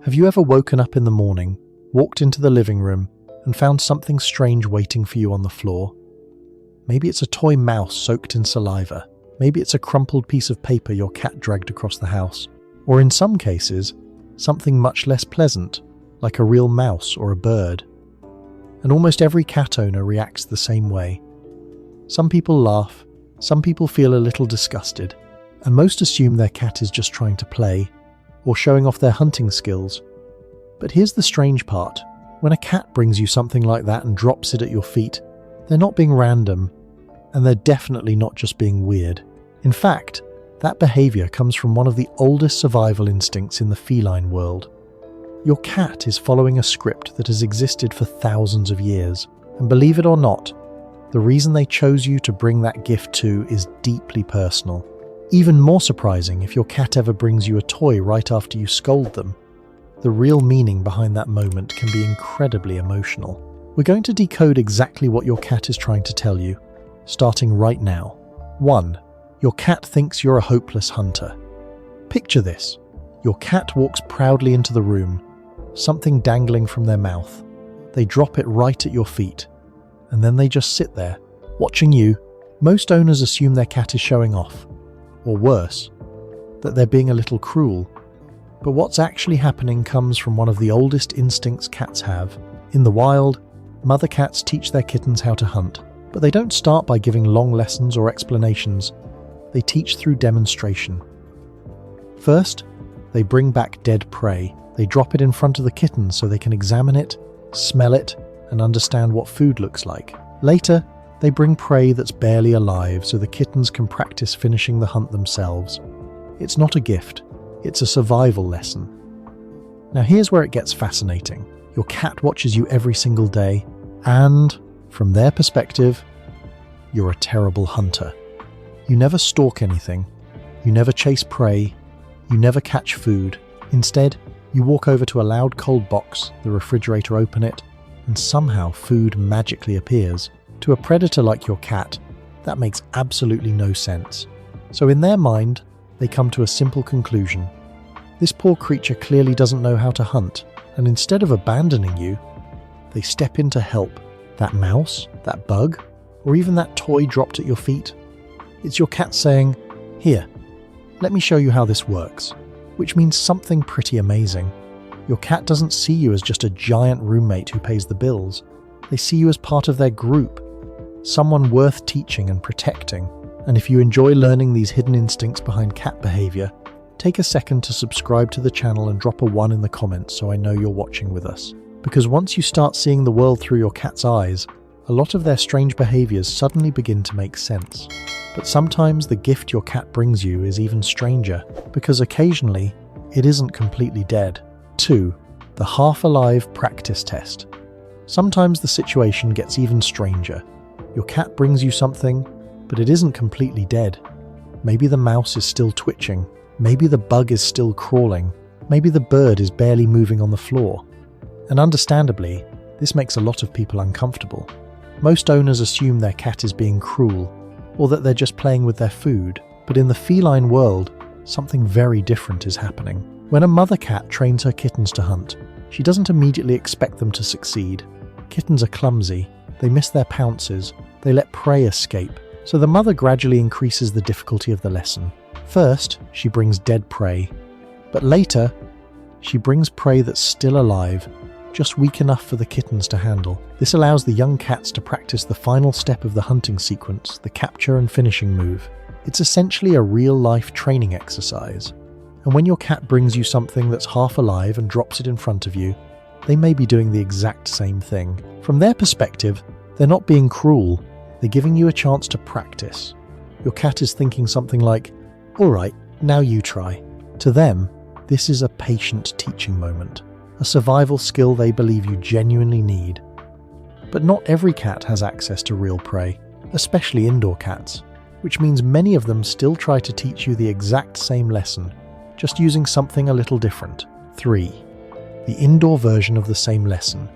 Have you ever woken up in the morning, walked into the living room, and found something strange waiting for you on the floor? Maybe it's a toy mouse soaked in saliva. Maybe it's a crumpled piece of paper your cat dragged across the house. Or in some cases, something much less pleasant, like a real mouse or a bird. And almost every cat owner reacts the same way. Some people laugh, some people feel a little disgusted, and most assume their cat is just trying to play, or showing off their hunting skills. But here's the strange part. When a cat brings you something like that and drops it at your feet, they're not being random, and they're definitely not just being weird. In fact, that behavior comes from one of the oldest survival instincts in the feline world. Your cat is following a script that has existed for thousands of years, and believe it or not, the reason they chose you to bring that gift to is deeply personal. Even more surprising if your cat ever brings you a toy right after you scold them. The real meaning behind that moment can be incredibly emotional. We're going to decode exactly what your cat is trying to tell you, starting right now. 1. Your cat thinks you're a hopeless hunter. Picture this. Your cat walks proudly into the room, something dangling from their mouth. They drop it right at your feet, and then they just sit there, watching you. Most owners assume their cat is showing off, or worse, that they're being a little cruel. But what's actually happening comes from one of the oldest instincts cats have. In the wild, mother cats teach their kittens how to hunt, but they don't start by giving long lessons or explanations. They teach through demonstration. First, they bring back dead prey. They drop it in front of the kittens so they can examine it, smell it, and understand what food looks like. Later, they bring prey that's barely alive so the kittens can practice finishing the hunt themselves. It's not a gift, it's a survival lesson. Now here's where it gets fascinating. Your cat watches you every single day, and, from their perspective, you're a terrible hunter. You never stalk anything, you never chase prey, you never catch food. Instead, you walk over to a loud cold box, the refrigerator open it, and somehow food magically appears. To a predator like your cat, that makes absolutely no sense. So in their mind, they come to a simple conclusion. This poor creature clearly doesn't know how to hunt, and instead of abandoning you, they step in to help. That mouse, that bug, or even that toy dropped at your feet. It's your cat saying, "Here, let me show you how this works," which means something pretty amazing. Your cat doesn't see you as just a giant roommate who pays the bills. They see you as part of their group, someone worth teaching and protecting. And if you enjoy learning these hidden instincts behind cat behavior, take a second to subscribe to the channel and drop a 1 in the comments so I know you're watching with us. Because once you start seeing the world through your cat's eyes, a lot of their strange behaviors suddenly begin to make sense. But sometimes the gift your cat brings you is even stranger, because occasionally it isn't completely dead. 2. The half-alive practice test. Sometimes the situation gets even stranger. Your cat brings you something, but it isn't completely dead. Maybe the mouse is still twitching. Maybe the bug is still crawling. Maybe the bird is barely moving on the floor. And understandably, this makes a lot of people uncomfortable. Most owners assume their cat is being cruel, or that they're just playing with their food. But in the feline world, something very different is happening. When a mother cat trains her kittens to hunt, she doesn't immediately expect them to succeed. Kittens are clumsy, they miss their pounces, they let prey escape, so the mother gradually increases the difficulty of the lesson. First, she brings dead prey, but later, she brings prey that's still alive, just weak enough for the kittens to handle. This allows the young cats to practice the final step of the hunting sequence, the capture and finishing move. It's essentially a real-life training exercise. And when your cat brings you something that's half alive and drops it in front of you, they may be doing the exact same thing. From their perspective, they're not being cruel, they're giving you a chance to practice. Your cat is thinking something like, "All right, now you try." To them, this is a patient teaching moment, a survival skill they believe you genuinely need. But not every cat has access to real prey, especially indoor cats, which means many of them still try to teach you the exact same lesson, just using something a little different. 3. The indoor version of the same lesson.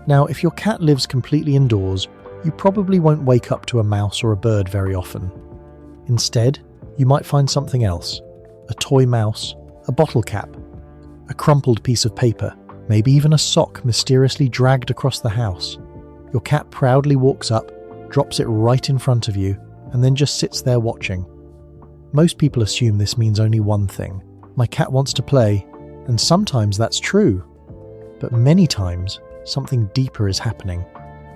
Now, if your cat lives completely indoors, you probably won't wake up to a mouse or a bird very often. Instead, you might find something else, a toy mouse, a bottle cap, a crumpled piece of paper, maybe even a sock mysteriously dragged across the house. Your cat proudly walks up, drops it right in front of you, and then just sits there watching. Most people assume this means only one thing: my cat wants to play, and sometimes that's true. But many times, something deeper is happening.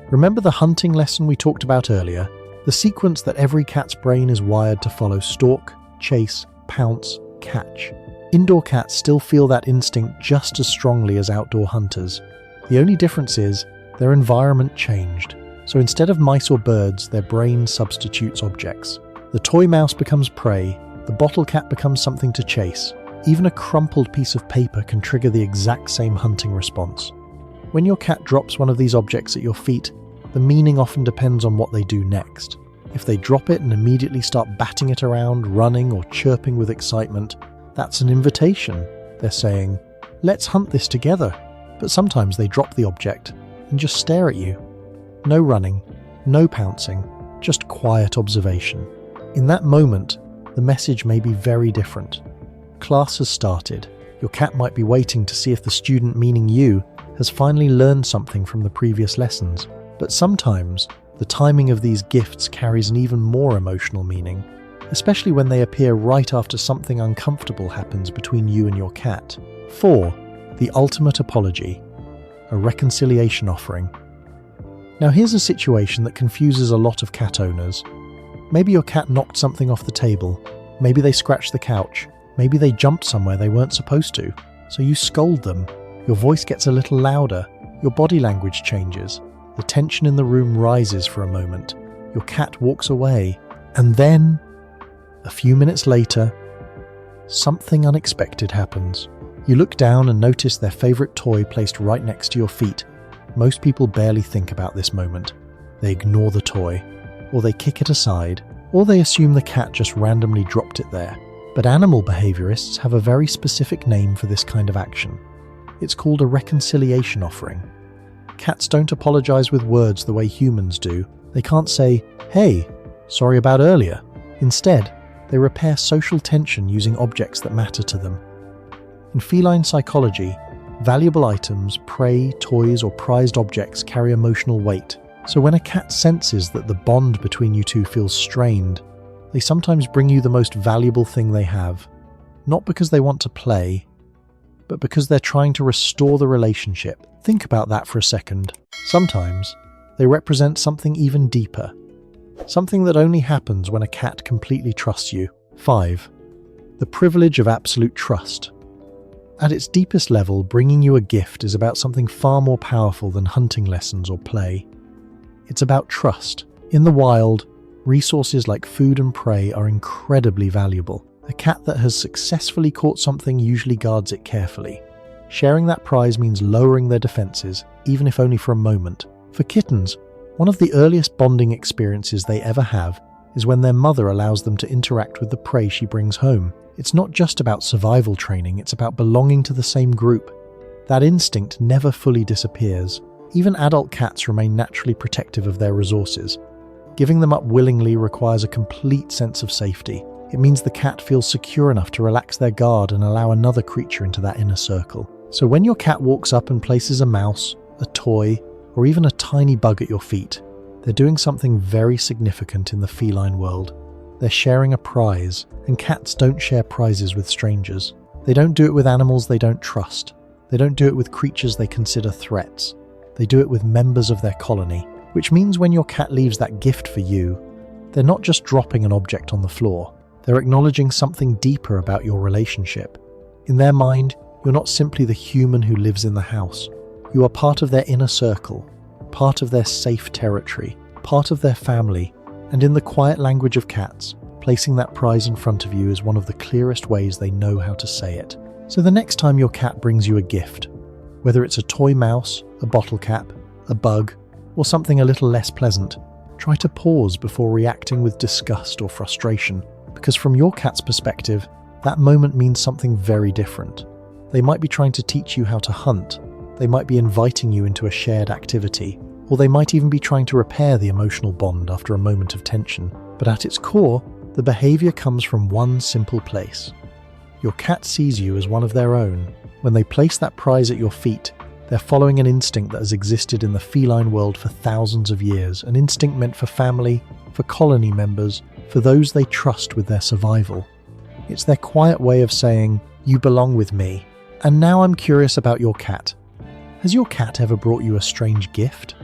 Remember the hunting lesson we talked about earlier? The sequence that every cat's brain is wired to follow: stalk, chase, pounce, catch. Indoor cats still feel that instinct just as strongly as outdoor hunters. The only difference is their environment changed. So instead of mice or birds, their brain substitutes objects. The toy mouse becomes prey, the bottle cap becomes something to chase. Even a crumpled piece of paper can trigger the exact same hunting response. When your cat drops one of these objects at your feet, the meaning often depends on what they do next. If they drop it and immediately start batting it around, running or chirping with excitement, that's an invitation. They're saying, "Let's hunt this together." But sometimes they drop the object and just stare at you. No running, no pouncing, just quiet observation. In that moment, the message may be very different. Class has started. Your cat might be waiting to see if the student, meaning you, has finally learned something from the previous lessons. But sometimes, the timing of these gifts carries an even more emotional meaning, especially when they appear right after something uncomfortable happens between you and your cat. 4. The ultimate apology. A reconciliation offering. Now here's a situation that confuses a lot of cat owners. Maybe your cat knocked something off the table, maybe they scratched the couch, maybe they jumped somewhere they weren't supposed to. So you scold them, your voice gets a little louder, your body language changes, the tension in the room rises for a moment, your cat walks away, and then, a few minutes later, something unexpected happens. You look down and notice their favorite toy placed right next to your feet. Most people barely think about this moment. They ignore the toy, or they kick it aside, or they assume the cat just randomly dropped it there. But animal behaviorists have a very specific name for this kind of action. It's called a reconciliation offering. Cats don't apologize with words the way humans do. They can't say, "Hey, sorry about earlier." Instead, they repair social tension using objects that matter to them. In feline psychology, valuable items, prey, toys, or prized objects carry emotional weight. So when a cat senses that the bond between you two feels strained, they sometimes bring you the most valuable thing they have, not because they want to play, but because they're trying to restore the relationship. Think about that for a second. Sometimes, they represent something even deeper, something that only happens when a cat completely trusts you. 5. The privilege of absolute trust. At its deepest level, bringing you a gift is about something far more powerful than hunting lessons or play. It's about trust. In the wild, resources like food and prey are incredibly valuable. A cat that has successfully caught something usually guards it carefully. Sharing that prize means lowering their defenses, even if only for a moment. For kittens, one of the earliest bonding experiences they ever have is when their mother allows them to interact with the prey she brings home. It's not just about survival training, it's about belonging to the same group. That instinct never fully disappears. Even adult cats remain naturally protective of their resources. Giving them up willingly requires a complete sense of safety. It means the cat feels secure enough to relax their guard and allow another creature into that inner circle. So when your cat walks up and places a mouse, a toy, or even a tiny bug at your feet, they're doing something very significant in the feline world. They're sharing a prize, and cats don't share prizes with strangers. They don't do it with animals they don't trust. They don't do it with creatures they consider threats. They do it with members of their colony, which means when your cat leaves that gift for you, they're not just dropping an object on the floor. They're acknowledging something deeper about your relationship. In their mind, you're not simply the human who lives in the house. You are part of their inner circle, part of their safe territory, part of their family, and in the quiet language of cats, placing that prize in front of you is one of the clearest ways they know how to say it. So the next time your cat brings you a gift, whether it's a toy mouse, a bottle cap, a bug, or something a little less pleasant, try to pause before reacting with disgust or frustration, because from your cat's perspective, that moment means something very different. They might be trying to teach you how to hunt, they might be inviting you into a shared activity, or they might even be trying to repair the emotional bond after a moment of tension. But at its core, the behavior comes from one simple place. Your cat sees you as one of their own. When they place that prize at your feet, they're following an instinct that has existed in the feline world for thousands of years, an instinct meant for family, for colony members, for those they trust with their survival. It's their quiet way of saying, "You belong with me." And now I'm curious about your cat. Has your cat ever brought you a strange gift?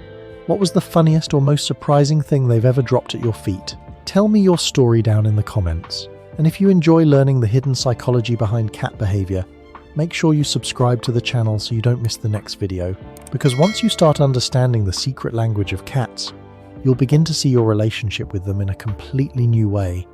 What was the funniest or most surprising thing they've ever dropped at your feet? Tell me your story down in the comments. And if you enjoy learning the hidden psychology behind cat behavior, make sure you subscribe to the channel so you don't miss the next video. Because once you start understanding the secret language of cats, you'll begin to see your relationship with them in a completely new way.